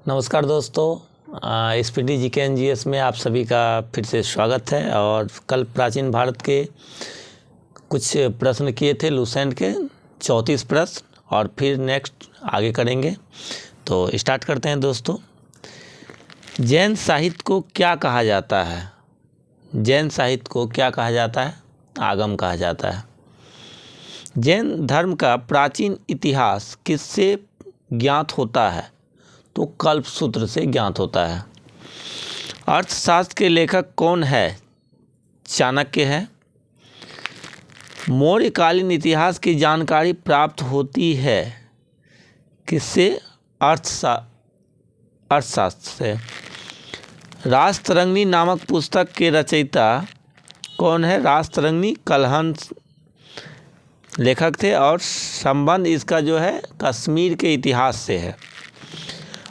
नमस्कार दोस्तों, speedy GK NGS में आप सभी का फिर से स्वागत है। और कल प्राचीन भारत के कुछ प्रश्न किए थे लूसेंट के 34 प्रश्न, और फिर नेक्स्ट आगे करेंगे। तो स्टार्ट करते हैं दोस्तों। जैन साहित्य को क्या कहा जाता है? जैन साहित्य को क्या कहा जाता है? आगम कहा जाता है। जैन धर्म का प्राचीन इतिहास किससे ज्ञात होता है? तो कल्पसूत्र से ज्ञात होता है। अर्थशास्त्र के कौन है? चाणक्य है। मौर्यकालीन इतिहास की जानकारी प्राप्त होती है किससे? अर्थशास्त्र से। रासतरंगिणी नामक पुस्तक के रचयिता कौन है? रासतरंगिणी कलहंस लेखक थे, और संबंध इसका जो है कश्मीर के इतिहास से है।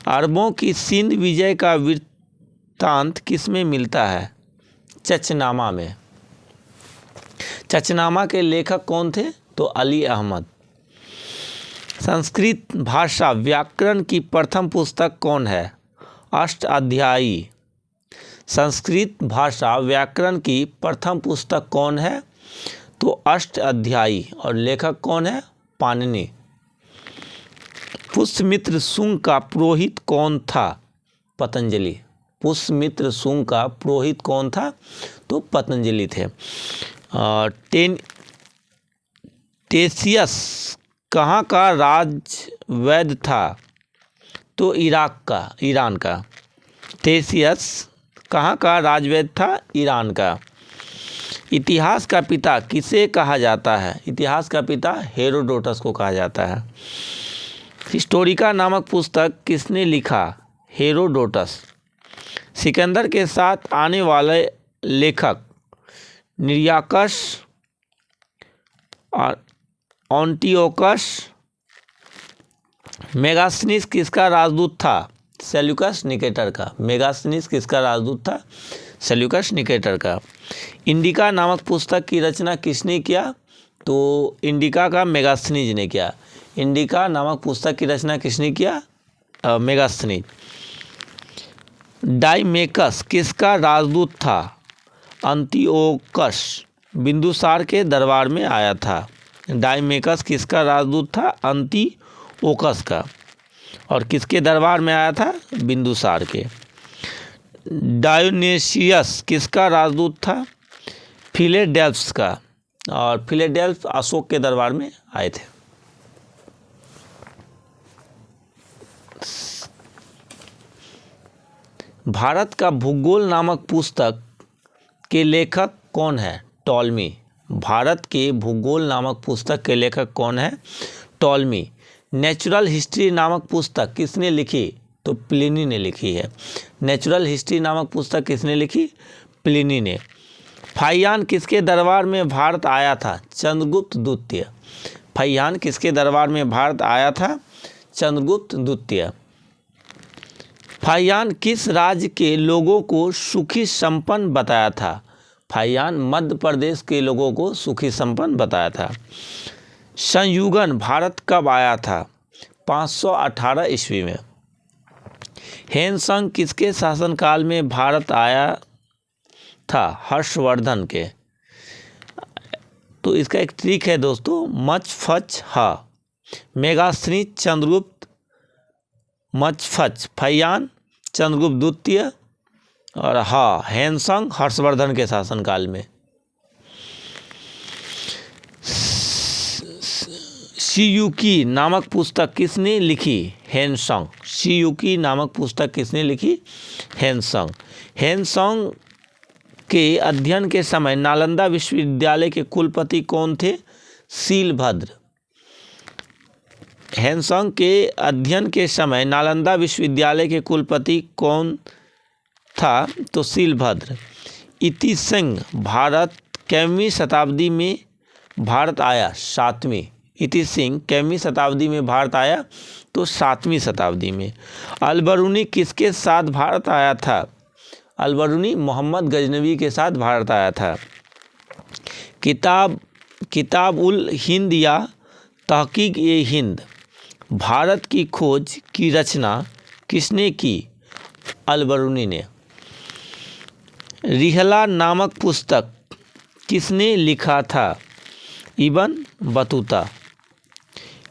अरबों की सिंध विजय का वृत्तांत किसमें मिलता है? चचनामा में। चचनामा के लेखक कौन थे? तो अली अहमद। संस्कृत भाषा व्याकरण की प्रथम पुस्तक कौन है? अष्टाध्यायी। संस्कृत भाषा व्याकरण की प्रथम पुस्तक कौन है? तो अष्टाध्यायी। और लेखक कौन है? पाणिनि। पुष्यमित्र शुंग का पुरोहित कौन था? पतंजलि। पुष्यमित्र शुंग का पुरोहित कौन था? तो पतंजलि थे। टेसियस कहाँ का राजवैद्य था? तो ईरान का। टेसियस कहाँ का राजवैद्य था? ईरान का। इतिहास का पिता किसे कहा जाता है? इतिहास का पिता हेरोडोटस को कहा जाता है। हिस्टोरिका नामक पुस्तक किसने लिखा? हेरोडोटस। सिकंदर के साथ आने वाले लेखक निर्याकस और ऑन्टियोकस। मेगास्थनीज किसका राजदूत था? सेल्यूकस निकेटर का। मेगास्थनीज किसका राजदूत था? सेल्यूकस निकेटर का। इंडिका नामक पुस्तक की रचना किसने किया? तो इंडिका का मेगास्थनीज ने किया। इंडिका नामक पुस्तक की रचना किसने किया? मेगास्थनीज। डाइमेकस किसका राजदूत था? अंतिओकस बिंदुसार के दरबार में आया था। डाइमेकस किसका राजदूत था? अंतिओकस का। और किसके दरबार में आया था? बिंदुसार के। डायोनेशियस किसका राजदूत था? फिलेडेल्फस का। और फिलेडेल्फ अशोक के दरबार में आए थे। भारत का भूगोल नामक पुस्तक के लेखक कौन है? टॉलमी। भारत के भूगोल नामक पुस्तक के लेखक कौन है? टॉलमी। नेचुरल हिस्ट्री नामक पुस्तक किसने लिखी? तो प्लिनी ने लिखी है। नेचुरल हिस्ट्री नामक पुस्तक किसने लिखी? प्लिनी ने। फाहियान किसके दरबार में भारत आया था? चंद्रगुप्त द्वितीय। फाहियान किसके दरबार में भारत आया था? चंद्रगुप्त द्वितीय। फाहियान किस राज्य के लोगों को सुखी संपन्न बताया था? फाहियान मध्य प्रदेश के लोगों को सुखी संपन्न बताया था। संयुगन भारत कब आया था? 518 ईस्वी में। हेनसंग किसके शासनकाल में भारत आया था? हर्षवर्धन के। तो इसका एक ट्रिक है दोस्तों, मच फच हा। मेगास्थनीज चंद्रगुप्त, मच फच फाहियान चंद्रगुप्त द्वितीय, और हा हेनसंग हर्षवर्धन के शासनकाल में। शियुकी नामक पुस्तक किसने लिखी? हेनसंग। शियुकी नामक पुस्तक किसने लिखी? हेनसंग। हेनसंग के अध्ययन के समय नालंदा विश्वविद्यालय के कुलपति कौन थे? शीलभद्र। हेनसंग के अध्ययन के समय नालंदा विश्वविद्यालय के कुलपति कौन था? तो शीलभद्र। इति सिंह भारत कैवीं शताब्दी में भारत आया? 7वीं। इति सिंह कैवीं शताब्दी में भारत आया? तो 7वीं शताब्दी में। अलबरूनी किसके साथ भारत आया था? अलबरूनी मोहम्मद गजनवी के साथ भारत आया था। किताब उल हिंद या तहकीक ए हिंद भारत की खोज की रचना किसने की? अल-बरूनी ने। रिहला नामक पुस्तक किसने लिखा था? Ibn Battuta.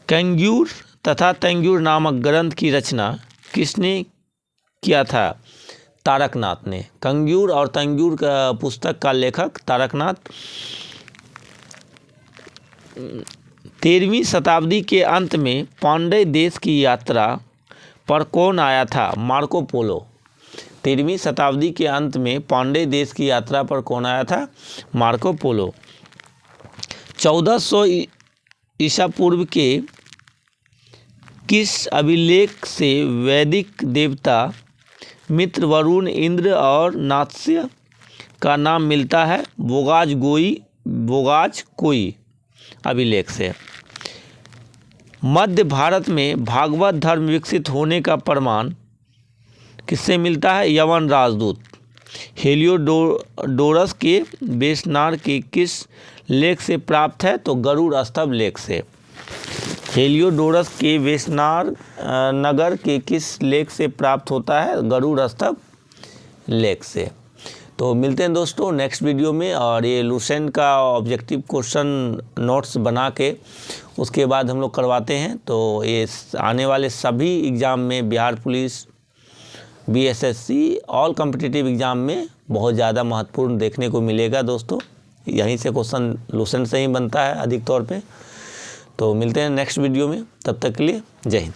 कैंग्यूर तथा तैंग्यूर नामक ग्रंथ की रचना किसने किया था? तारकनाथ ने। कैंग्यूर और तैंग्यूर का पुस्तक का लेखक तारकनाथ। 13वीं शताब्दी के अंत में पांड्य देश की यात्रा पर कौन आया था? Marco Polo. 13वीं शताब्दी के अंत में पांड्य देश की यात्रा पर कौन आया था? Marco Polo. 1400 ईसा पूर्व के किस अभिलेख से वैदिक देवता मित्र, वरुण, इंद्र और नात्स्य का नाम मिलता है? बोगाज कोई अभिलेख से। मध्य भारत में भागवत धर्म विकसित होने का प्रमाण किससे मिलता है? यवन राजदूत। हेलियोडोरस के वेशनार के किस लेख से प्राप्त है? तो गरुड़ स्तंभ लेख से। हेलियोडोरस के वेशनार नगर के किस लेख से प्राप्त होता है? गरुड़ स्तंभ लेख से। तो मिलते हैं दोस्तों नेक्स्ट वीडियो में। और ये लूसेंट का ऑब्जेक्टिव क्वेश्चन नोट्स बना के उसके बाद हम लोग करवाते हैं। तो ये आने वाले सभी एग्ज़ाम में, Bihar police, BSSC, all competitive exam में बहुत ज़्यादा महत्वपूर्ण देखने को मिलेगा दोस्तों। यहीं से क्वेश्चन लूसेंट से ही बनता है अधिक तौर पे। तो मिलते हैं नेक्स्ट वीडियो में, तब तक के लिए जय हिंद।